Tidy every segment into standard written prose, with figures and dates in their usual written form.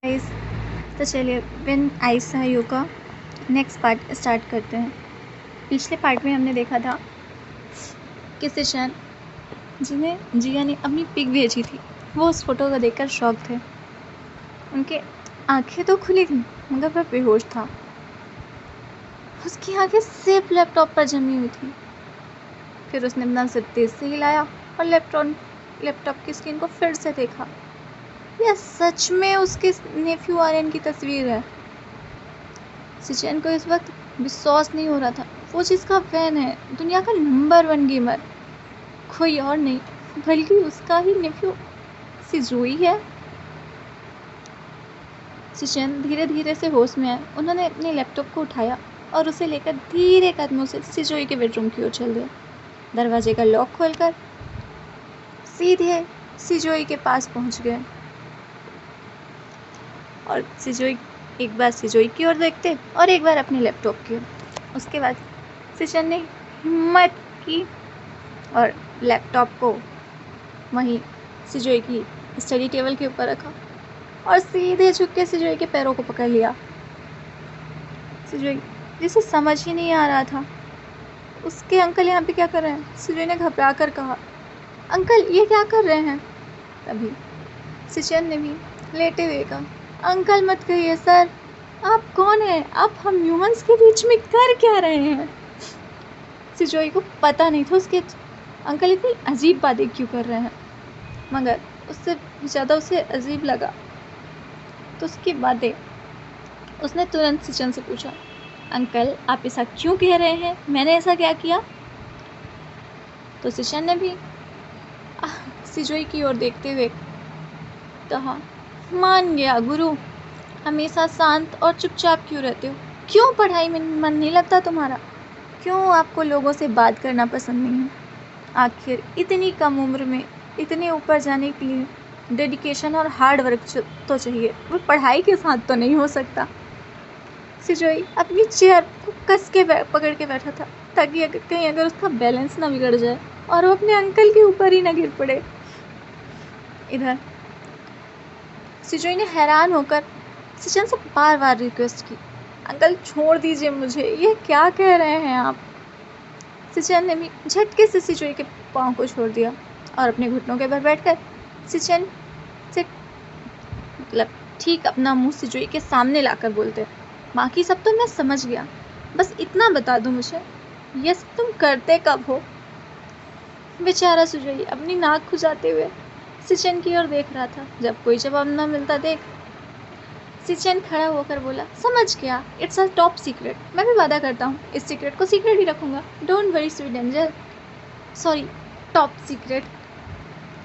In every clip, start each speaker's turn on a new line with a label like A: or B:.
A: Guys, तो चलिए when I saw you का नेक्स्ट पार्ट स्टार्ट करते हैं। पिछले पार्ट में हमने देखा था कि सिशन जिन्हें जिया ने अपनी पिक भेजी थी, वो उस फोटो को देखकर शॉक थे। उनके आंखें तो खुली थी मगर वह बेहोश था। उसकी आंखें सिर्फ लैपटॉप पर जमी हुई थी। फिर उसने अपना सिर तेज से हिलाया और लैपटॉप की स्क्रीन को फिर से देखा। यह सच में उसके नेफ्यू आर्यन की तस्वीर है। सिचेन को इस वक्त विश्वास नहीं हो रहा था। वो जिसका फैन है, दुनिया का नंबर 1 गेमर, कोई और नहीं बल्कि उसका ही नेफ्यू सिजोई है। सिचेन धीरे धीरे से होश में आए। उन्होंने अपने लैपटॉप को उठाया और उसे लेकर धीरे कदमों से सिजोई के बेडरूम की ओर चल दिया। दरवाजे का लॉक खोलकर सीधे सिजोई के पास पहुंच गए और सिजोई एक बार सिजोई की ओर देखते और एक बार अपने लैपटॉप की ओर। उसके बाद सिचेन ने हिम्मत की और लैपटॉप को वहीं सिजोई की स्टडी टेबल के ऊपर रखा और सीधे झुक के सिजोई के पैरों को पकड़ लिया। सिजोई जिसे समझ ही नहीं आ रहा था उसके अंकल यहाँ पे क्या कर रहे हैं। सिजोई ने घबरा कर कहा, अंकल ये क्या कर रहे हैं। तभी सिचेन ने भी लेटे हुए कहा, अंकल मत कहिए सर, आप कौन हैं, आप हम ह्यूमंस के बीच में कर क्या रहे हैं। सिजोई को पता नहीं था उसके अंकल इतनी अजीब बातें क्यों कर रहे हैं, मगर उससे ज़्यादा उसे अजीब लगा तो उसकी बातें उसने तुरंत सिचेन से पूछा, अंकल आप ऐसा क्यों कह रहे हैं, मैंने ऐसा क्या किया। तो सिचेन ने भी सिजोई की ओर देखते हुए कहा, मान गया गुरु, हमेशा शांत और चुपचाप क्यों रहते हो, क्यों पढ़ाई में मन नहीं लगता तुम्हारा, क्यों आपको लोगों से बात करना पसंद नहीं है। आखिर इतनी कम उम्र में इतने ऊपर जाने के लिए डेडिकेशन और हार्ड वर्क तो चाहिए, वो पढ़ाई के साथ तो नहीं हो सकता। सिजोई अपनी चेयर को कस के पकड़ के बैठा था ताकि कहीं अगर उसका बैलेंस ना बिगड़ जाए और वो अपने अंकल के ऊपर ही ना गिर पड़े। इधर सिजोई ने हैरान होकर सिचेन से बार बार रिक्वेस्ट की, अंकल छोड़ दीजिए मुझे, ये क्या कह रहे हैं आप। सिचेन ने भी झटके से सिजोई के पाँव को छोड़ दिया और अपने घुटनों के पर बैठकर सिचेन से मतलब ठीक अपना मुंह सिजोई के सामने लाकर बोलते, बाकी सब तो मैं समझ गया, बस इतना बता दो मुझे, ये सब तुम करते कब हो। बेचारा सिजोई अपनी नाक खुजाते हुए सिचेन की ओर देख रहा था। जब कोई जवाब न मिलता देख सिचेन खड़ा होकर बोला, समझ गया, इट्स अ टॉप सीक्रेट, मैं भी वादा करता हूँ इस सीक्रेट को सीक्रेट ही रखूँगा, don't worry sweet angel, sorry top secret.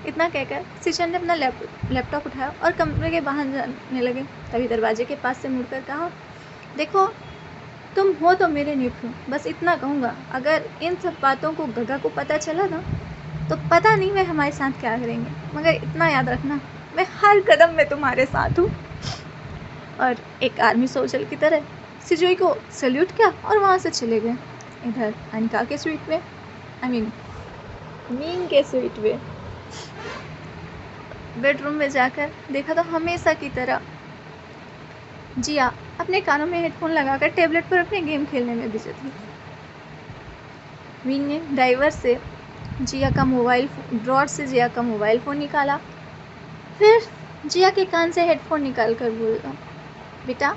A: इतना कहकर सिचेन ने अपना लैपटॉप उठाया और कमरे के बाहर जाने लगे। तभी दरवाजे के पास से मुड़कर कहा, देखो तुम हो तो मेरे नेफ्यू, बस इतना कहूँगा, अगर इन सब बातों को गगा को पता चला ना तो पता नहीं वे हमारे साथ क्या करेंगे, मगर इतना याद रखना मैं हर कदम में तुम्हारे साथ हूँ। और एक आर्मी सोल्जर की तरह सिजोई को सल्यूट किया और वहाँ से चले गए। इधर अनिका के स्वीट में मीन के स्वीट में बेडरूम में जाकर देखा तो हमेशा की तरह जिया अपने कानों में हेडफोन लगाकर टेबलेट पर अपने गेम खेलने में बिजी थी। विंग ने ड्राइवर से ड्रॉर से जिया का मोबाइल फ़ोन निकाला, फिर जिया के कान से हेडफोन निकाल कर बोला, बेटा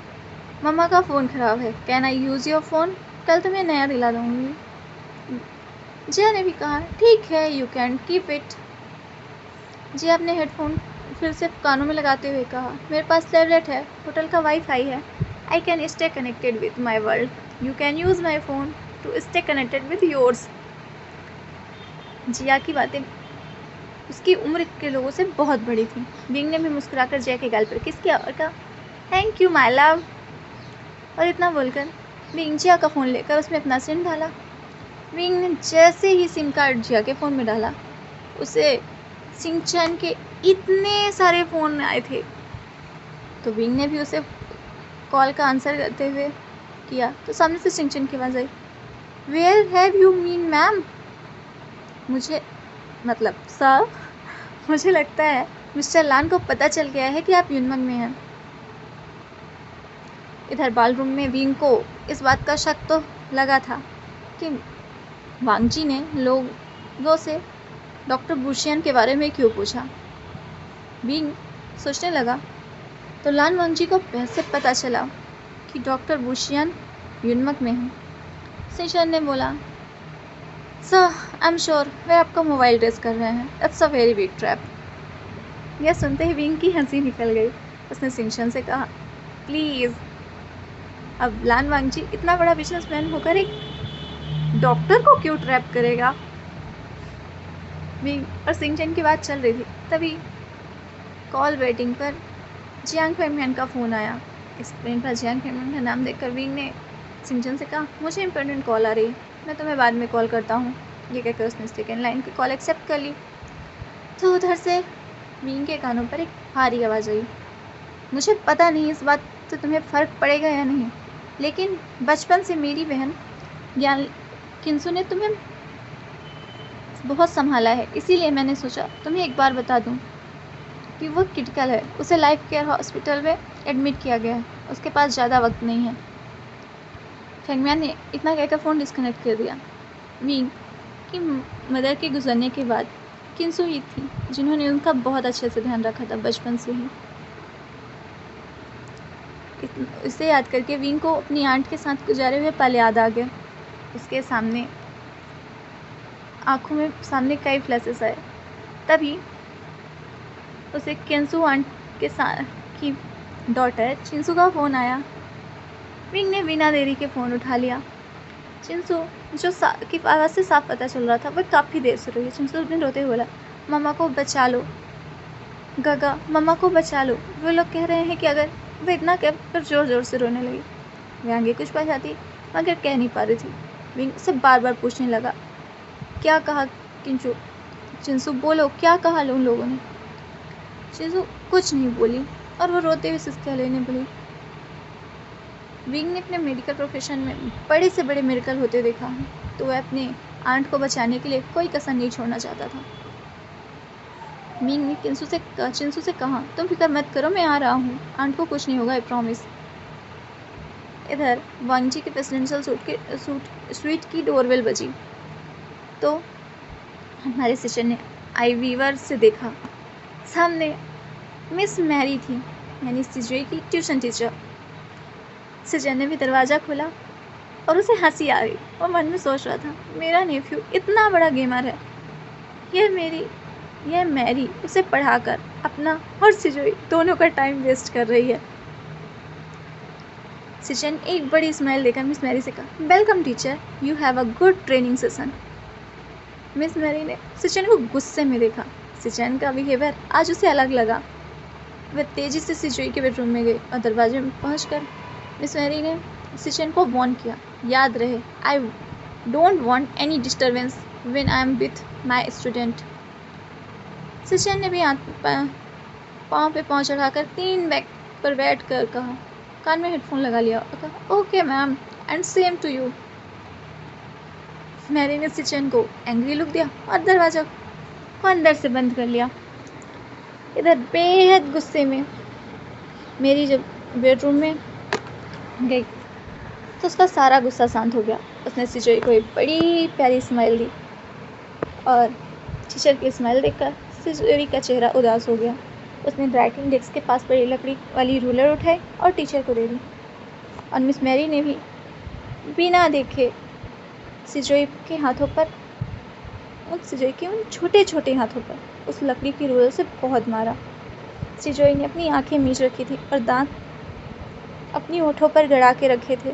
A: मम्मा का फ़ोन ख़राब है, can I use your phone, कल तुम्हें नया दिला दूँगी। जिया ने भी कहा, ठीक है, यू कैन कीप इट। जिया अपने हेडफोन फिर से कानों में लगाते हुए कहा, मेरे पास टैबलेट है, होटल का वाईफाई है, I can stay connected with my world, you can use my phone to stay connected with yours. Jiya की बातें उसकी उम्र के लोगों से बहुत बड़ी थी। बिंग ने भी मुस्कुराकर जिया के गाल पर किस किया और कहा, थैंक यू माय लव। और इतना बोलकर बिंग जिया का फ़ोन लेकर उसमें अपना सिम डाला। बिंग ने जैसे ही सिम कार्ड जिया के फ़ोन में डाला, उसे सिंचन के इतने सारे फ़ोन आए थे, तो बिंग ने भी उसे कॉल का आंसर करते हुए किया तो सामने से सिंचन की आवाज़ आई, where have you mean ma'am, मुझे मतलब सर, मुझे लगता है मिस्टर लान को पता चल गया है कि आप यूनमंग में हैं। इधर बालरूम में विंग को इस बात का शक तो लगा था कि वांग जी ने लोगों से डॉक्टर बुशियन के बारे में क्यों पूछा। विंग सोचने लगा तो लान वांग जी को कैसे पता चला कि डॉक्टर बुशियन युनमक में है। सिशन ने बोला, सर आई एम श्योर वे आपका मोबाइल ट्रेस कर रहे हैं। It's a very big trap. यह सुनते ही विंग की हंसी निकल गई। उसने सिंशन से कहा, प्लीज़। अब लान वांग जी इतना बड़ा बिजनेसमैन होकर एक डॉक्टर को क्यों ट्रैप करेगा। विंग और सिंशन की बात चल रही थी, तभी कॉल वेटिंग पर जियांग फेमियन का फ़ोन आया। स्क्रीन पर जियांग फेमियन का नाम देखकर विंग ने सिंशन से कहा, मुझे इंपॉर्टेंट कॉल आ रही है, मैं तुम्हें बाद में कॉल करता हूँ। ये कहकर उसने सेकेंड लाइन की कॉल एक्सेप्ट कर ली। तो उधर से विंग के कानों पर एक भारी आवाज़ आई, मुझे पता नहीं इस बात से तुम्हें फ़र्क पड़ेगा या नहीं, लेकिन बचपन से मेरी बहन ज्ञान किंसू ने तुम्हें बहुत संभाला है, इसीलिए मैंने सोचा तुम्हें एक बार बता दूं कि वो क्रिटिकल है। उसे लाइफ केयर हॉस्पिटल में एडमिट किया गया है, उसके पास ज़्यादा वक्त नहीं है। फेंगमियान ने इतना कहकर फ़ोन डिस्कनेक्ट कर दिया। विंग की मदर के गुजरने के बाद किंसू ही थी जिन्होंने उनका बहुत अच्छे से ध्यान रखा था बचपन से ही। इसे याद करके विंग को अपनी आंट के साथ गुजारे हुए पल याद आ गए। उसके सामने आंखों में सामने कई फ्लैशेस आए। तभी उसे किंसू आंट के साथ की डॉटर चिंसू का फ़ोन आया। विंग ने बिना देरी के फ़ोन उठा लिया। चिंसू जो की आवाज़ से साफ पता चल रहा था वह काफ़ी देर से रोई। चिंसू ने रोते हुए बोला, मम्मा को बचा लो गगा, मम्मा को बचा लो, वो लोग कह रहे हैं कि अगर वह इतना कह कर ज़ोर ज़ोर से रोने लगी। वह आगे कुछ बचाती मगर कह नहीं पा रही थी। विंग से बार बार पूछने लगा, क्या कहा किंचू? चिंसू बोलो, क्या कहा उन लोगों ने? चिंसू कुछ नहीं बोली और वो रोते हुए सिसके लेने बोली। विंग ने अपने मेडिकल प्रोफेशन में बड़े से बड़े मिरेकल होते देखा है, तो वह अपने आंट को बचाने के लिए कोई कसर नहीं छोड़ना चाहता था। विंग ने चिंसू से कहा, तुम फिक्र मत करो, मैं आ रहा हूँ, आंट को कुछ नहीं होगा, आई प्रॉमिस। इधर वांग जी के प्रेसिडेंशियल स्वीट की डोरबेल बजी तो हमारे सिस्टर ने आईवीवर से देखा। सामने मिस मैरी थी, यानी सिजुई की ट्यूशन टीचर। सिजर ने भी दरवाज़ा खोला और उसे हंसी आ गई। वो मन में सोच रहा था, मेरा नेफ्यू इतना बड़ा गेमर है, यह मैरी उसे पढ़ाकर अपना और सिजुई दोनों का टाइम वेस्ट कर रही है। सिजर ने एक बड़ी स्माइल देकर मिस मैरी से कहा, welcome teacher, you have a good training session. Miss Mary ने सिजर को गुस्से में देखा। सिजर का बिहेवियर आज उसे अलग लगा। वह तेजी से सिजुई के बेडरूम में गई और दरवाजे में पहुंचकर मिस मैरी ने सिजर को वार्न किया, याद रहे, I don't want any disturbance when I am with my student. Caesar ने भी पाँव पे पाँव चढ़ाकर 3 बैग पर बैठ कर कहा, कान में हेडफोन लगा लिया और कहा, okay ma'am and same to you. Mary ने सिजर को एंग्री लुक दिया और दरवाजा को अंदर से बंद कर लिया। इधर बेहद गुस्से में मेरी जब बेडरूम में गई तो उसका सारा गुस्सा शांत हो गया। उसने सिजर को एक बड़ी प्यारी स्माइल दी और टीचर की स्माइल देखकर सिजर का चेहरा उदास हो गया। उसने राइटिंग डेस्क के पास पड़ी लकड़ी वाली रूलर उठाई और टीचर को दे दी और मिस मैरी ने भी बिना देखे सिजर के हाथों पर, सिजर के उन छोटे छोटे हाथों पर उस लकड़ी की रूलर से बहुत मारा। सिजर ने अपनी आंखें मीच रखी थी और दांत अपनी होठों पर गड़ा के रखे थे।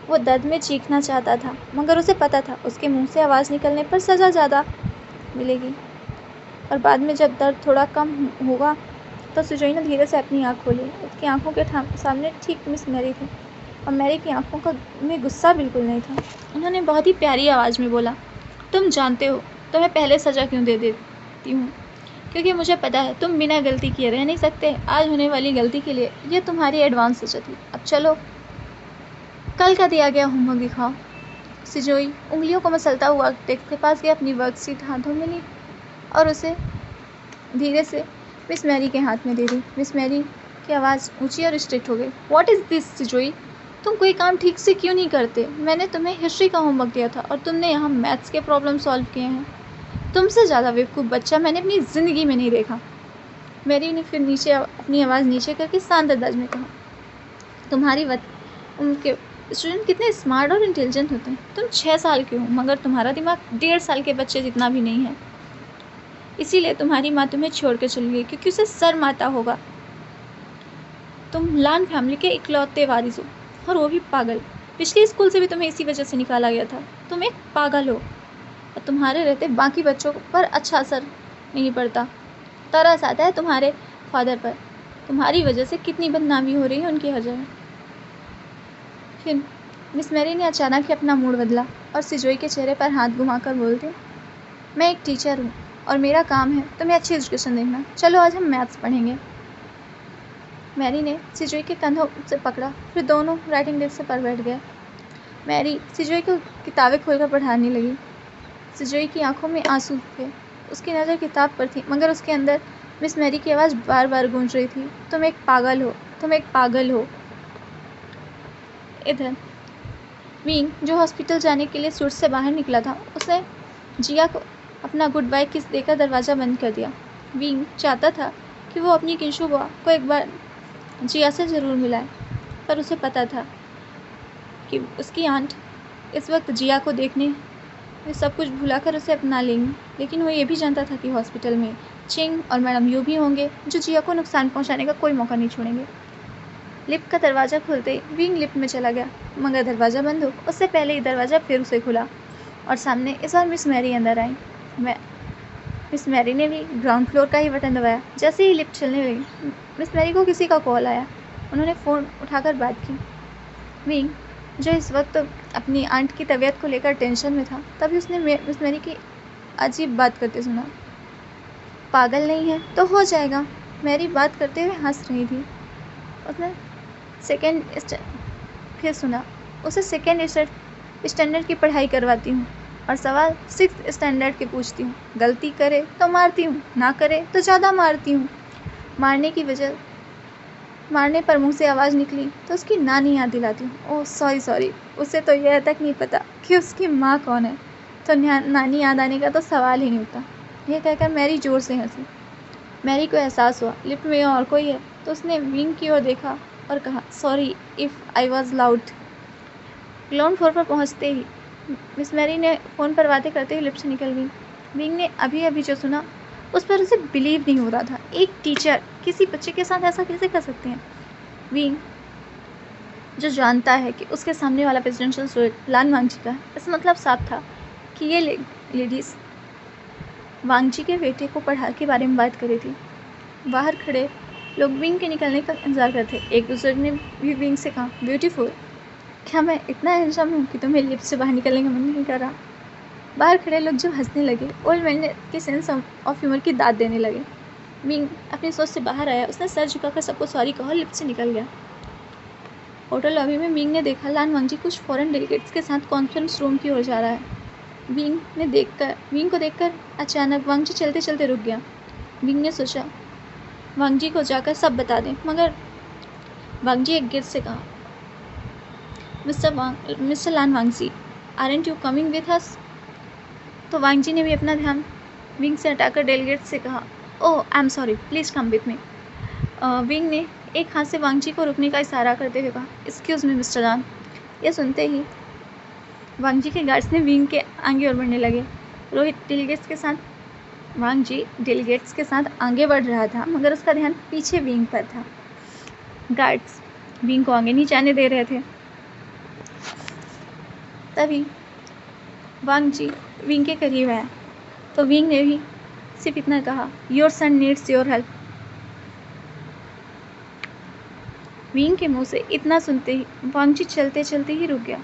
A: वो दर्द में चीखना चाहता था मगर उसे पता था उसके मुंह से आवाज़ निकलने पर सज़ा ज़्यादा मिलेगी और बाद में जब दर्द थोड़ा कम होगा तो सिजर ने धीरे से अपनी आँख खोली। उसकी आंखों के सामने ठीक मिस मैरी थी और मैरी की आंखों में गुस्सा बिल्कुल नहीं था। उन्होंने बहुत ही प्यारी आवाज़ में बोला, तुम जानते हो तुम्हें पहले सज़ा क्यों दे देती हूँ? क्योंकि मुझे पता है तुम बिना गलती किए रह नहीं सकते। आज होने वाली गलती के लिए ये तुम्हारी एडवांस सज़ा थी। अब चलो कल का दिया गया होमवर्क दिखाओ। सिजोई उंगलियों को मसलता हुआ डेस्क के पास गया, अपनी वर्कशीट हाथों में ली और उसे धीरे से मिस मैरी के हाथ में दे दी। मिस मैरी की आवाज़ ऊंची और स्ट्रिक्ट हो गई। व्हाट इज़ दिस सिजोई? तुम कोई काम ठीक से क्यों नहीं करते? मैंने तुम्हें हिस्ट्री का होमवर्क दिया था और तुमने यहाँ मैथ्स के प्रॉब्लम सॉल्व किए हैं। तुमसे ज़्यादा बेवकूफ़ बच्चा मैंने अपनी ज़िंदगी में नहीं देखा। मैरी ने फिर नीचे अपनी आवाज़ नीचे करके शांत अंदाज में कहा, तुम्हारी उनके स्टूडेंट कितने स्मार्ट और इंटेलिजेंट होते हैं। तुम 6 साल के हो मगर तुम्हारा दिमाग 1.5 साल के बच्चे जितना भी नहीं है। इसीलिए तुम्हारी माँ तुम्हें छोड़ के चली गई क्योंकि उसे शर्म आता होगा। तुम लान फैमिली के इकलौते वारिस हो और वो भी पागल। पिछले स्कूल से भी तुम्हें इसी वजह से निकाला गया था। तुम एक पागल हो और तुम्हारे रहते बाकी बच्चों पर अच्छा असर नहीं पड़ता। तरस आता है तुम्हारे फादर पर। तुम्हारी वजह से कितनी बदनामी हो रही है उनकी हर जगह। फिर मिस मैरी ने अचानक ही अपना मूड बदला और सिजोई के चेहरे पर हाथ घुमाकर बोलती, मैं एक टीचर हूँ और मेरा काम है तुम्हें अच्छी एजुकेशन देना। चलो आज हम मैथ्स पढ़ेंगे। मैरी ने सिजोई के कंधों से पकड़ा, फिर दोनों राइटिंग डेस्क से पर बैठ गए। मैरी सिजोई को किताबें खोलकर पढ़ाने लगी। सिजोई की आंखों में आंसू थे। उसकी नज़र किताब पर थी मगर उसके अंदर मिस मैरी की आवाज़ बार बार गूंज रही थी, तुम एक पागल हो, तुम एक पागल हो। इधर विंग जो हॉस्पिटल जाने के लिए सूट से बाहर निकला था, उसने जिया को अपना गुड बाय किस देकर दरवाज़ा बंद कर दिया। विंग चाहता था कि वो अपनी किंशु बुआ को एक बार जिया से ज़रूर मिलाए, पर उसे पता था कि उसकी आंट इस वक्त जिया को देखने में सब कुछ भुलाकर उसे अपना लेंगी। लेकिन वो ये भी जानता था कि हॉस्पिटल में चिंग और मैडम यू भी होंगे जो जिया को नुकसान पहुंचाने का कोई मौका नहीं छोड़ेंगे। लिफ्ट का दरवाज़ा खुलते ही विंग लिफ्ट में चला गया मगर दरवाज़ा बंद हो उससे पहले ही दरवाज़ा फिर उसे खुला और सामने इस बार मिस मैरी अंदर आई। मिस मैरी ने भी ग्राउंड फ्लोर का ही बटन दबाया। जैसे ही लिफ्ट चलने लगी मिस मैरी को किसी का कॉल आया। उन्होंने फ़ोन उठाकर बात की। विंग जो इस वक्त अपनी आंट की तबीयत को लेकर टेंशन में था, तभी उसने मिस मैरी की अजीब बात करते सुना। पागल नहीं है तो हो जाएगा। मैरी बात करते हुए हंस रही थी। उसने फिर सुना, उसे सेकेंड स्टैंडर्ड की पढ़ाई करवाती हूँ और सवाल 6th स्टैंडर्ड के पूछती हूँ। गलती करे तो मारती हूँ, ना करे तो ज़्यादा मारती हूँ। मारने पर मुंह से आवाज़ निकली तो उसकी नानी याद दिलाती हूँ। ओह सॉरी, उसे तो यह तक नहीं पता कि उसकी माँ कौन है, तो नानी याद आने का तो सवाल ही नहीं उठता। यह कहकर मैरी ज़ोर से हंसी। मैरी को एहसास हुआ लिफ्ट में और कोई है, तो उसने विंग की ओर देखा और कहा, sorry if I was loud. Ground floor पर पहुँचते ही मिस मैरी ने फ़ोन पर बातें करते हुए लिफ्ट से निकल गई। विंग ने अभी जो सुना उस पर उसे बिलीव नहीं हो रहा था। एक टीचर किसी बच्चे के साथ ऐसा कैसे कर सकते हैं? विंग जो जानता है कि उसके सामने वाला प्रेसिडेंशियल स्टूडेंट लान वांगजी का है, इस मतलब साफ था कि ये लेडीज़ वांगजी के बेटे को पढ़ा के बारे में बात करी थी। बाहर खड़े लोग विंग के निकलने का इंतजार करते। एक दूसरे ने भी विंग से कहा, ब्यूटीफुल, क्या मैं इतना हैंडसम हूँ कि तुम्हें लिफ्ट से बाहर निकलने का मन नहीं कर रहा? बाहर खड़े लोग जब हंसने लगे, ओल्ड मैन के सेंस ऑफ ह्यूमर की दाद देने लगे। विंग अपनी सोच से बाहर आया। उसने सर झुकाकर सबको सॉरी कहा और लिफ्ट से निकल गया। होटल लॉबी में विंग ने देखा लान वांगजी कुछ फॉरेन डेलीगेट्स के साथ कॉन्फ्रेंस रूम की ओर जा रहा है। विंग को देखकर अचानक वांगजी चलते चलते रुक गया। विंग ने सोचा वांगजी को जाकर सब बता दें, मगर वांगजी एक गिर से कहा, mister Lan Wangji, aren't you coming with us? तो वांगजी ने भी अपना ध्यान विंग से हटाकर डेलीगेट से कहा, oh I am sorry, please come with me. विंग ने एक हाथ से वांगजी को रुकने का इशारा करते हुए कहा, एक्सक्यूज़ मी मिस्टर लान। यह सुनते ही वांगजी के गार्ड्स ने विंग के आगे और बढ़ने लगे। वांगजी डेलीगेट्स के साथ आगे बढ़ रहा था मगर उसका ध्यान पीछे विंग पर था। गार्ड्स विंग को आगे नहीं जाने दे रहे थे। तभी वांगजी विंग के करीब आया तो विंग ने भी सिर्फ इतना कहा, your son needs your help. Wing के मुंह से इतना सुनते ही वांगजी चलते चलते ही रुक गया।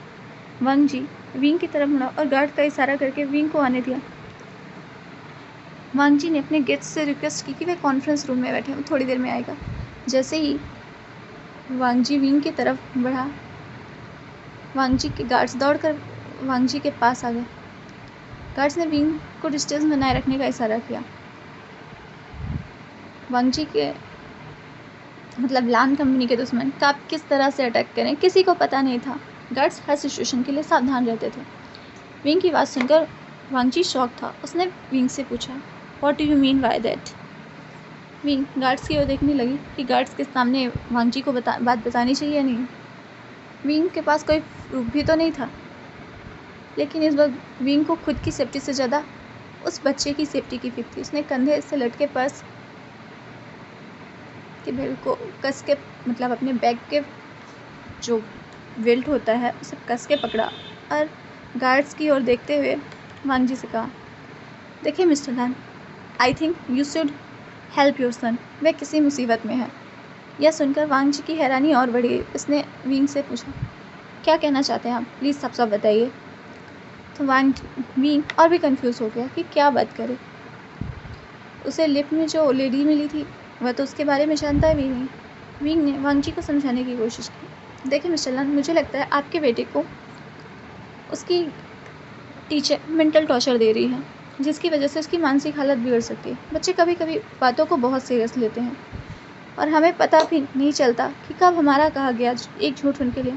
A: वांगजी विंग की तरफ मुड़ा और गार्ड का इशारा करके विंग को आने दिया। वांगजी ने अपने गेस्ट से रिक्वेस्ट की कि वे कॉन्फ्रेंस रूम में बैठे, वो थोड़ी देर में आएगा। जैसे ही वांगजी विंग की तरफ बढ़ा, वांगजी के गार्ड्स दौड़कर वांगजी के पास आ गए। गार्ड्स ने विंग को डिस्टेंस बनाए रखने का इशारा किया। वांगजी के मतलब लान कंपनी के दुश्मन कब किस तरह से अटैक करें किसी को पता नहीं था। गार्ड्स हर सिचुएशन के लिए सावधान रहते थे। विंग की बात सुनकर वांगजी शॉक था। उसने विंग से पूछा, what do you mean by that? Wing guards की ओर देखने लगी कि गार्ड्स के सामने वांगजी को बात बतानी चाहिए या नहीं। विंग के पास कोई प्रूफ भी तो नहीं था, लेकिन इस वक्त विंग को खुद की सेफ्टी से ज़्यादा उस बच्चे की सेफ्टी की फिक्र थी। उसने कंधे से लटके पर्स के बेल्ट को कस के, मतलब अपने बैग के जो बेल्ट होता है उसे कस के पकड़ा और गार्ड्स की ओर देखते हुए वांगजी से कहा, देखिए mister Lan, I think you should help your son. वह किसी मुसीबत में है। यह सुनकर वांगजी की हैरानी और बढ़ी। उसने विंग से पूछा, क्या कहना चाहते हैं आप? प्लीज़ साफ बताइए। तो विंग और भी कंफ्यूज हो गया कि क्या बात करे। उसे लिफ्ट में जो लेडी मिली थी वह तो उसके बारे में जानता भी नहीं। विंग ने वांगजी को समझाने की कोशिश की, देखिए मिस्टर लान, मुझे लगता है आपके बेटे को उसकी टीचर मेंटल टॉर्चर दे रही है, जिसकी वजह से उसकी मानसिक हालत बिगड़ सकती है। बच्चे कभी कभी बातों को बहुत सीरियस लेते हैं और हमें पता भी नहीं चलता कि कब हमारा कहा गया एक झूठ उनके लिए।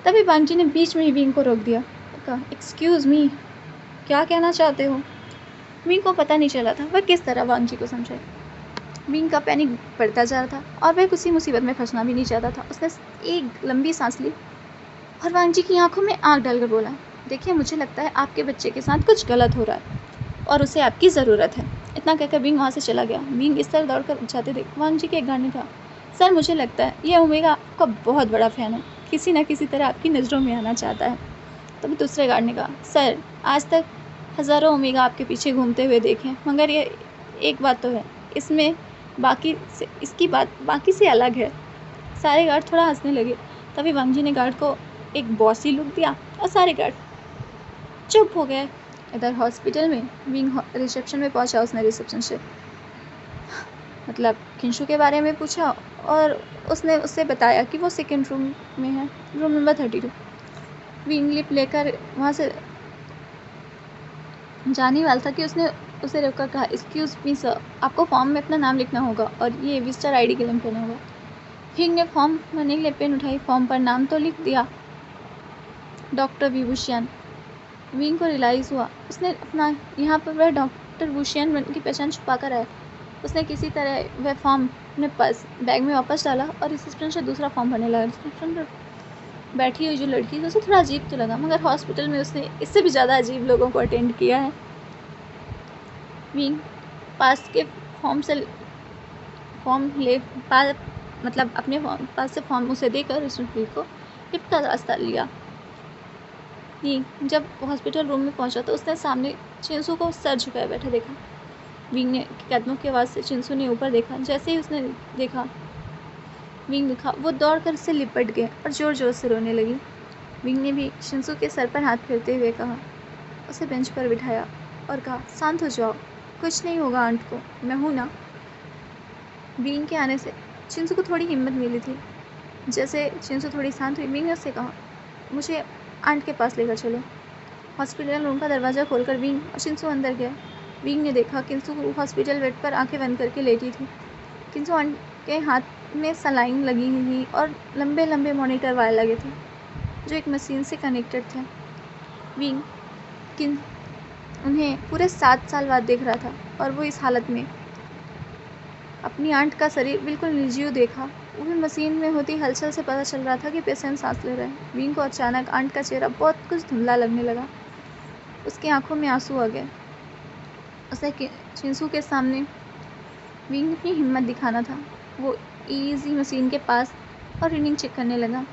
A: तभी वांगजी ने बीच में ही विंग को रोक दिया। कहा, एक्सक्यूज़ मी, क्या कहना चाहते हो? विंग को पता नहीं चला था वह किस तरह वांगजी को समझाए। विंग का पैनिक बढ़ता जा रहा था और वह किसी मुसीबत में फंसना भी नहीं चाहता था। उसने एक लंबी सांस ली और वांगजी की आंखों में आंख डालकर बोला, देखिए मुझे लगता है आपके बच्चे के साथ कुछ गलत हो रहा है और उसे आपकी ज़रूरत है। इतना कहकर विंग वहाँ से चला गया। विंग इस तरह दौड़कर जाते देख वांगजी के एक गार्ड ने कहा, सर मुझे लगता है यह ओमेगा आपका बहुत बड़ा फ़ैन है, किसी न किसी तरह आपकी नज़रों में आना चाहता है। तभी दूसरे गार्ड ने कहा, सर आज तक हज़ारों ओमेगा आपके पीछे घूमते हुए देखें, मगर ये एक बात तो है, इसकी बात बाकी से अलग है। सारे गार्ड थोड़ा हंसने लगे। तभी वांगजी ने गार्ड को एक बॉसी लुक दिया और सारे गार्ड चुप हो गए। इधर हॉस्पिटल में विंग रिसेप्शन में पहुंचा। उसने रिसेप्शन से मतलब किंशु के बारे में पूछा और उसने उससे बताया कि वो सेकंड रूम में है, रूम नंबर 32। विंग लिप लेकर वहाँ से जाने वाला था कि उसने उसे रोककर कहा, एक्सक्यूज़ मी सर, आपको फॉर्म में अपना नाम लिखना होगा और ये विजिटर आईडी के लिए करना होगा। विंग ने फॉर्म भरने के लिए पेन उठाई। फॉर्म पर नाम तो लिख दिया, डॉक्टर विभूषण। विंग को रियलाइज़ हुआ उसने अपना यहाँ पर वह डॉक्टर विभूषण की पहचान छुपा कर आया। उसने किसी तरह वह फॉर्म अपने पर्स बैग में वापस डाला और रिसेप्शन से दूसरा फॉर्म भरने लगा। रिसेप्शन पर बैठी हुई जो लड़की थी उसे थोड़ा अजीब तो लगा, मगर हॉस्पिटल में उसने इससे भी ज़्यादा अजीब लोगों को अटेंड किया है। विंग पास के फॉर्म ले मतलब अपने पास से फॉर्म उसे देकर उस लड़की को लिफ्ट का रास्ता लिया। जब हॉस्पिटल रूम में पहुंचा तो उसने सामने चिंसू को सर झुकाए बैठा देखा। विंग ने कदमों की आवाज़ से चिंसू ने ऊपर देखा। जैसे ही उसने विंग देखा वो दौड़कर उससे लिपट गए और ज़ोर ज़ोर से रोने लगी। विंग ने भी चिंसू के सर पर हाथ फेरते हुए कहा, उसे बेंच पर बिठाया और कहा, शांत हो जाओ, कुछ नहीं होगा आंट को, मैं हूँ ना। विंग के आने से चिंसू को थोड़ी हिम्मत मिली थी। जैसे चिंसू थोड़ी शांत हुई, विंग ने उससे कहा, मुझे आंट के पास लेकर चलो। हॉस्पिटल रूम का दरवाज़ा खोलकर विंग और चिंसू अंदर गए। विंग ने देखा किंसू हॉस्पिटल बेड पर आंखें बंद करके लेटी थी। किंसू आंट के हाथ में सलाइन लगी हुई और लंबे लंबे मॉनिटर वायर लगे थे जो एक मशीन से कनेक्टेड थे। विंग उन्हें पूरे 7 साल बाद देख रहा था और वो इस हालत में अपनी आंट का शरीर बिल्कुल निर्जीव देखा। वो भी मशीन में होती हलचल से पता चल रहा था कि पेशेंट सांस ले रहे हैं। विंग को अचानक आंट का चेहरा बहुत कुछ धुंधला लगने लगा। उसकी आंखों में आंसू आ गए। उसे चिंसू के सामने विंग ने अपनी हिम्मत दिखाना था। वो इजी मशीन के पास और रीडिंग चेक करने लगा।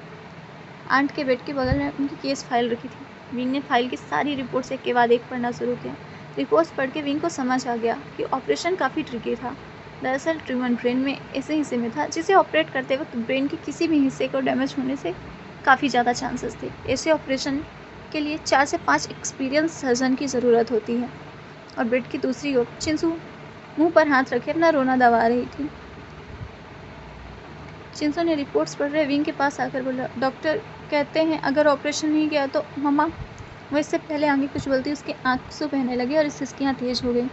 A: आंट के बेड के बगल में उनकी केस फाइल रखी थी। विंग ने फाइल की सारी रिपोर्ट्स एक के बाद एक पढ़ना शुरू किया। रिपोर्ट्स पढ़ के विंग को समझ आ गया कि ऑपरेशन काफ़ी ट्रिकी था। दरअसल ट्यूमर ब्रेन में ऐसे हिस्से में था जिसे ऑपरेट करते वक्त ब्रेन के किसी भी हिस्से को डैमेज होने से काफ़ी ज़्यादा चांसेस थे। ऐसे ऑपरेशन के लिए 4 से 5 एक्सपीरियंस सर्जन की ज़रूरत होती है। और बेड की दूसरी ओर चिंसू मुंह पर हाथ रखे अपना रोना दबा रही थी। चिंसू ने रिपोर्ट्स पढ़ रहे विंग के पास आकर बोला, डॉक्टर कहते हैं अगर ऑपरेशन नहीं किया तो मम्मा। वो इससे पहले आगे कुछ बोलती उसके आंसू बहने लगे और इससे उसकी आँख तेज हो गई।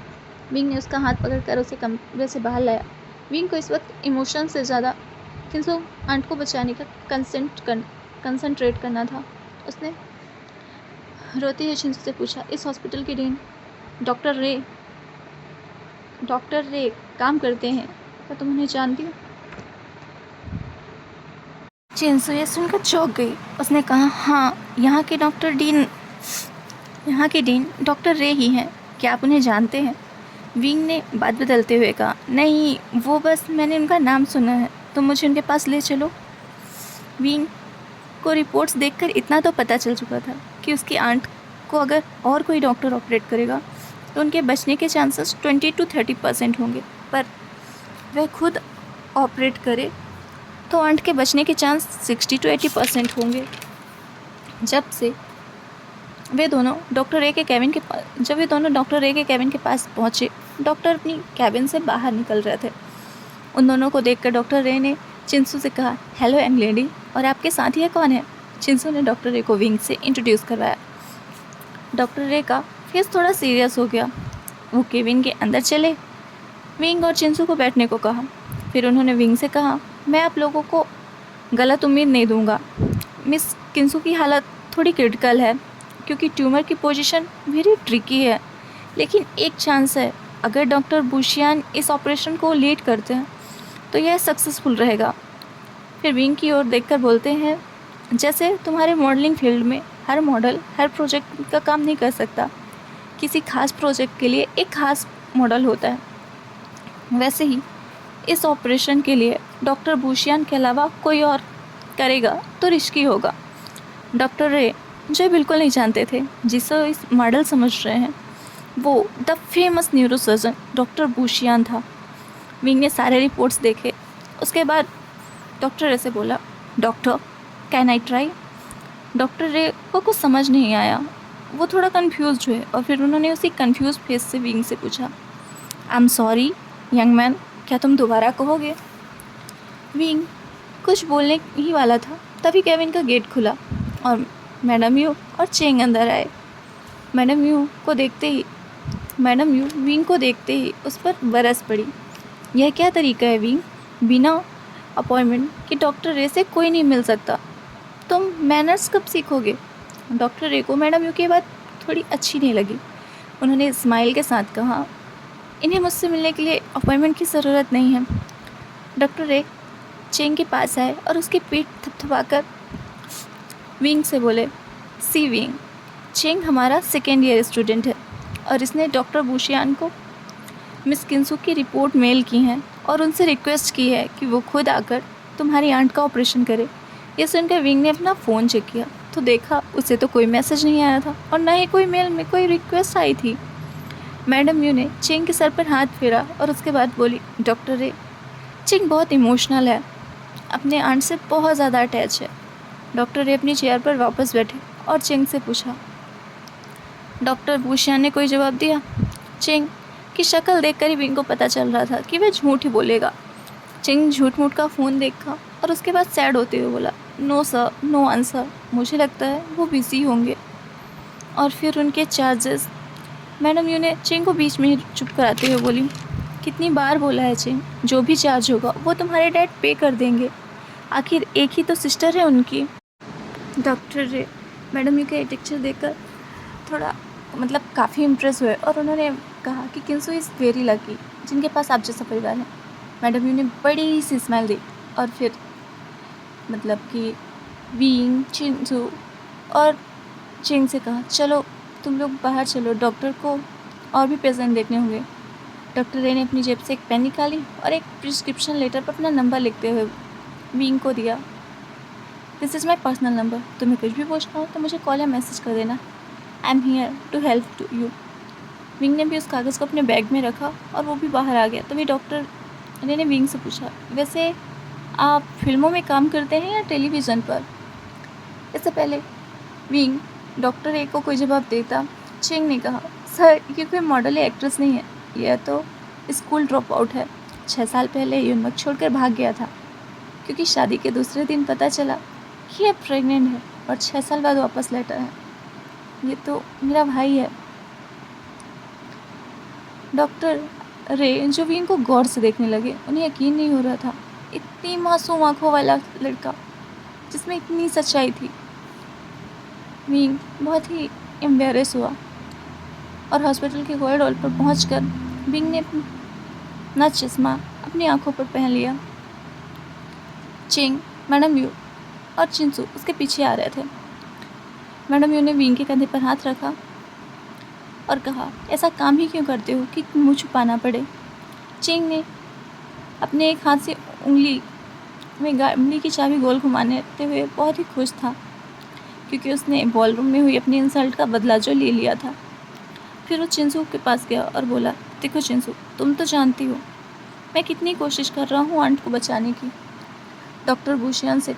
A: विंग ने उसका हाथ पकड़कर उसे कमरे से बाहर लाया विंग को इस वक्त इमोशन से ज़्यादा किंसु आंट को बचाने का कंसंट्रेट करना था। उसने रोते हुए चिंसू से पूछा, इस हॉस्पिटल के डीन डॉक्टर रे काम करते हैं, क्या तुम उन्हें जानती हो? चिंसू ये सुनकर चौंक गई। उसने कहा, हाँ, यहाँ के डीन डॉक्टर रे ही हैं। क्या आप उन्हें जानते हैं? विंग ने बात बदलते हुए कहा, नहीं, वो बस मैंने उनका नाम सुना है, तो मुझे उनके पास ले चलो। विंग को रिपोर्ट्स देखकर इतना तो पता चल चुका था कि उसकी आंट को अगर और कोई डॉक्टर ऑपरेट करेगा तो उनके बचने के चांसेस 20 to 30% होंगे, पर वह खुद ऑपरेट करे तो आंट के बचने के चांस 60 to 80% होंगे। जब वे दोनों डॉक्टर रे के केबिन के पास पहुँचे, डॉक्टर अपनी कैबिन से बाहर निकल रहे थे। उन दोनों को देखकर डॉक्टर रे ने चिंसू से कहा, हेलो यंग लेडी, और आपके साथी है कौन है? चिंसू ने डॉक्टर रे को विंग से इंट्रोड्यूस करवाया। डॉक्टर रे का फेस थोड़ा सीरियस हो गया। वो केबिन के अंदर चले, विंग और चिंसू को बैठने को कहा। फिर उन्होंने विंग से कहा, मैं आप लोगों को गलत उम्मीद नहीं दूंगा। मिस किंसू की हालत थोड़ी क्रिटिकल है क्योंकि ट्यूमर की पोजीशन वेरी ट्रिकी है, लेकिन एक चांस है, अगर डॉक्टर बुशियान इस ऑपरेशन को लीड करते हैं तो यह सक्सेसफुल रहेगा। फिर विंग की ओर देखकर बोलते हैं, जैसे तुम्हारे मॉडलिंग फील्ड में हर मॉडल हर प्रोजेक्ट का काम नहीं कर सकता, किसी खास प्रोजेक्ट के लिए एक खास मॉडल होता है, वैसे ही इस ऑपरेशन के लिए डॉक्टर बुशियान के अलावा कोई और करेगा तो रिस्की होगा। डॉक्टर रे, जो बिल्कुल नहीं जानते थे जिसे इस मॉडल समझ रहे हैं, वो द फेमस न्यूरोसर्जन डॉक्टर बुशियान था। विंग ने सारे रिपोर्ट्स देखे। उसके बाद डॉक्टर रे से बोला, doctor, can I try? Doctor रे को कुछ समझ नहीं आया, वो थोड़ा कंफ्यूज हुए और फिर उन्होंने उसी कंफ्यूज फेस से विंग से पूछा, आई एम सॉरी यंग मैन, क्या तुम दोबारा कहोगे? विंग कुछ बोलने ही वाला था, तभी केविन का गेट खुला और मैडम यू और चेंग अंदर आए। मैडम यू विंग को देखते ही उस पर बरस पड़ी। यह क्या तरीका है विंग, बिना अपॉइंटमेंट कि डॉक्टर रे से कोई नहीं मिल सकता, तुम मैनर्स कब सीखोगे? डॉक्टर रे को मैडम यू की बात थोड़ी अच्छी नहीं लगी। उन्होंने स्माइल के साथ कहा, इन्हें मुझसे मिलने के लिए अपॉइंटमेंट की ज़रूरत नहीं है। डॉक्टर रे चेंग के पास आए और उसकी पीठ थपथपाकर विंग से बोले, सी विंग, चेंग हमारा सेकेंड ईयर स्टूडेंट है और इसने डॉक्टर बुशियान को मिस किंसू की रिपोर्ट मेल की हैं और उनसे रिक्वेस्ट की है कि वो खुद आकर तुम्हारी आंट का ऑपरेशन करे। ये सुनकर विंग ने अपना फ़ोन चेक किया तो देखा उसे तो कोई मैसेज नहीं आया था और ना ही कोई मेल में कोई रिक्वेस्ट आई थी। मैडम यू ने चेंग के सर पर हाथ फेरा और उसके बाद बोली, डॉक्टर रे, चेंग बहुत इमोशनल है, अपने आंट से बहुत ज़्यादा अटैच है। डॉक्टर रे अपनी चेयर पर वापस बैठे और चेंग से पूछा, डॉक्टर बुशियान ने कोई जवाब दिया? चेंग की शक्ल देखकर ही विंग को पता चल रहा था कि वह झूठ ही बोलेगा। चेंग झूठ मूठ का फ़ोन देखा और उसके बाद सैड होते हुए बोला, नो सर, नो आंसर, मुझे लगता है वो बिज़ी होंगे। और फिर उनके चार्जेस। मैडम यू ने चेंग को बीच में ही चुप कराते हुए बोली, कितनी बार बोला है चेंग, जो भी चार्ज होगा वो तुम्हारे डैड पे कर देंगे, आखिर एक ही तो सिस्टर है उनकी। डॉक्टर रे मैडम यू के लेक्चर देखकर थोड़ा काफ़ी इम्प्रेस हुए और उन्होंने कहा कि किंसू इज़ वेरी लकी जिनके पास आप जैसा परिवार है। मैडम यू ने बड़ी सी स्माइल दी और फिर कि विंग, चिंसू और चेंग से कहा, चलो तुम लोग बाहर चलो, डॉक्टर को और भी पेशेंट देखने होंगे। डॉक्टर रे ने अपनी जेब से एक पेन निकाली और एक प्रिस्क्रिप्शन लेटर पर अपना नंबर लिखते हुए विंग को दिया, this is my personal number, तुम्हें कुछ भी पूछना हो तो मुझे कॉल या मैसेज कर देना, I am here to help to you. Wing ने भी उस कागज़ को अपने बैग में रखा और वो भी बाहर आ गया। तभी डॉक्टर ने विंग से पूछा, वैसे आप फिल्मों में काम करते हैं या टेलीविज़न पर? इससे पहले विंग डॉक्टर ए को कोई जवाब देता, चेंग ने कहा, सर ये कोई मॉडल या एक्ट्रेस नहीं है, यह तो स्कूल ड्रॉप आउट है। 6 साल पहले यूनमक छोड़कर भाग गया था क्योंकि शादी के दूसरे दिन पता चला कि यह प्रेग्नेंट है और 6 साल बाद वापस लौटा है। ये तो मेरा भाई है। डॉक्टर रे जो विंग को गौर से देखने लगे। उन्हें यकीन नहीं हो रहा था, इतनी मासूम आंखों वाला लड़का जिसमें इतनी सच्चाई थी। विंग बहुत ही एम्बेरस हुआ और हॉस्पिटल के कॉरिडोर पर पहुंचकर विंग ने अपना चश्मा अपनी आंखों पर पहन लिया। चिंग, मैडम यू और चिंसू उसके पीछे आ रहे थे। मैडम यू ने विंग के कंधे पर हाथ रखा और कहा, ऐसा काम ही क्यों करते हो कि मुँह छुपाना पड़े। चिंग ने अपने एक हाथ से उंगली में गाड़ी की चाबी गोल घुमाते हुए बहुत ही खुश था, क्योंकि उसने बॉलरूम में हुई अपनी इंसल्ट का बदला जो ले लिया था। फिर वो चिंसू के पास गया और बोला, देखो चिंसू, तुम तो जानती हो मैं कितनी कोशिश कर रहा हूँ आंट को बचाने की। डॉक्टर बुशियन से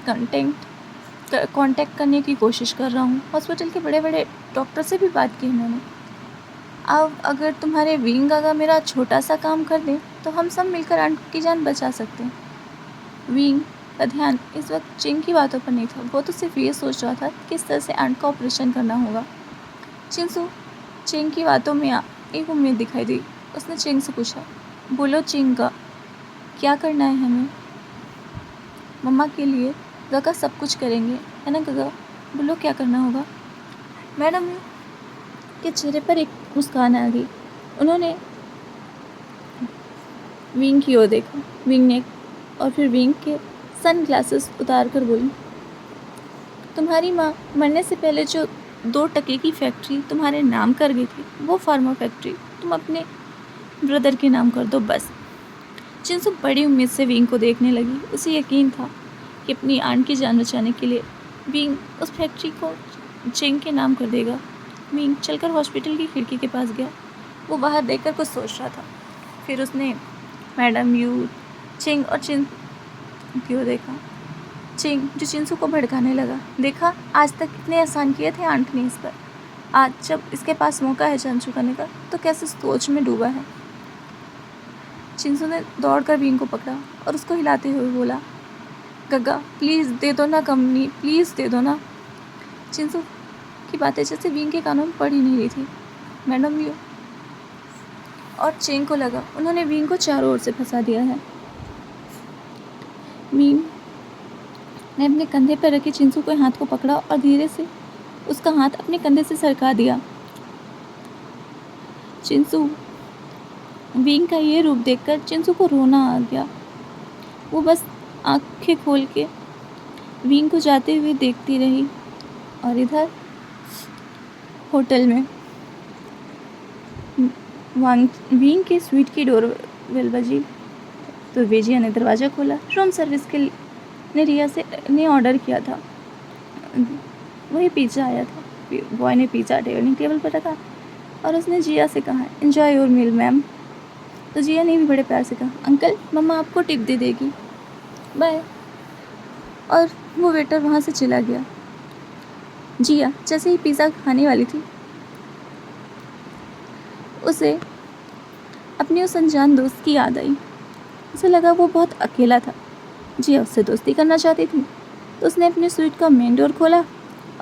A: कांटेक्ट करने की कोशिश कर रहा हूँ। हॉस्पिटल के बड़े बड़े डॉक्टर से भी बात की मैंने। अब अगर तुम्हारे विंग अगर मेरा छोटा सा काम कर दें तो हम सब मिलकर आंट की जान बचा सकते हैं। विंग का ध्यान इस वक्त चिंग की बातों पर नहीं था। वो तो सिर्फ ये सोच रहा था कि किस तरह से आंट का ऑपरेशन करना होगा। चिंसू चिंग की बातों में एक उम्मीद दिखाई दी। उसने चिंग से पूछा, बोलो चिंग का क्या करना है हमें? मम्मा के लिए गगा सब कुछ करेंगे, है ना गगा? बोलो क्या करना होगा? मैडम के चेहरे पर एक मुस्कान आ गई। उन्होंने विंग की ओर देखा। विंग ने और फिर विंग के सन ग्लासेस उतार कर बोली, तुम्हारी माँ मरने से पहले जो 2 टके की फैक्ट्री तुम्हारे नाम कर गई थी, वो फार्मा फैक्ट्री तुम अपने ब्रदर के नाम कर दो बस। चिंसू बड़ी उम्मीद से विंग को देखने लगी। उसे यकीन था कि अपनी आंट की जान बचाने के लिए विंग उस फैक्ट्री को चिंग के नाम कर देगा। विंग चलकर हॉस्पिटल की खिड़की के पास गया। वो बाहर देखकर कुछ सोच रहा था। फिर उसने मैडम यू, चिंग और चिंग की ओर देखा। चिंग जो चिंसू को भड़काने लगा, देखा आज तक कितने एहसान किए थे आंट ने इस पर, आज जब इसके पास मौका है जान चुकाने का तो कैसे सोच में डूबा है। चिंसू ने दौड़कर विंग को पकड़ा और उसको हिलाते हुए बोला, गगा प्लीज़ दे दो ना कंपनी, प्लीज़ दे दो ना। चिंसू की बातें जैसे विंग के कानों में पड़ ही नहीं रही थी। मैडम यू और चिंग को लगा उन्होंने विंग को चारों ओर से फंसा दिया है। विंग ने अपने कंधे पर रखे चिंसू के हाथ को पकड़ा और धीरे से उसका हाथ अपने कंधे से सरका दिया। चिंसू विंग का ये रूप देखकर चिंसू को रोना आ गया। वो बस आंखें खोल के विंग को जाते हुए देखती रही। और इधर होटल में विंग के स्वीट की डोरबेल बजी तो वेजिया ने दरवाज़ा खोला। रूम सर्विस के ने रिया से ने ऑर्डर किया था, वही पिज़्ज़ा आया था। बॉय ने पिज़्ज़ा डाइनिंग टेबल पर रखा और उसने जिया से कहा, एंजॉय योर मील मैम। तो जिया ने भी बड़े प्यार से कहा, अंकल मम्मा आपको टिप दे देगी, बाय। और वो वेटर वहाँ से चला गया। जिया जैसे ही पिज़्ज़ा खाने वाली थी, उसे अपनी उस अनजान दोस्त की याद आई। उसे लगा वो बहुत अकेला था। जिया उससे दोस्ती करना चाहती थी, तो उसने अपने स्वीट का मेन डोर खोला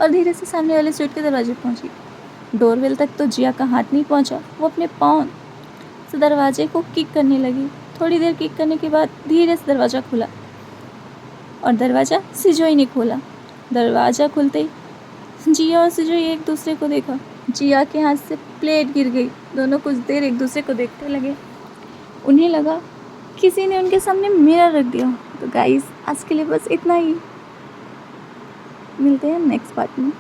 A: और धीरे से सामने वाले स्वीट के दरवाजे पहुंची। डोरबेल तक तो जिया का हाथ नहीं पहुंचा। वो अपने पाँव से दरवाजे को किक करने लगी। थोड़ी देर किक करने के बाद धीरे से दरवाज़ा खुला और दरवाज़ा सिजोई ने खोला। दरवाज़ा खुलते ही जिया और सिजोई एक दूसरे को देखा। जिया के हाथ से प्लेट गिर गई। दोनों कुछ देर एक दूसरे को देखते लगे। उन्हें लगा किसी ने उनके सामने मिरर रख दिया। तो गाइस आज के लिए बस इतना ही। मिलते हैं नेक्स्ट पार्ट में।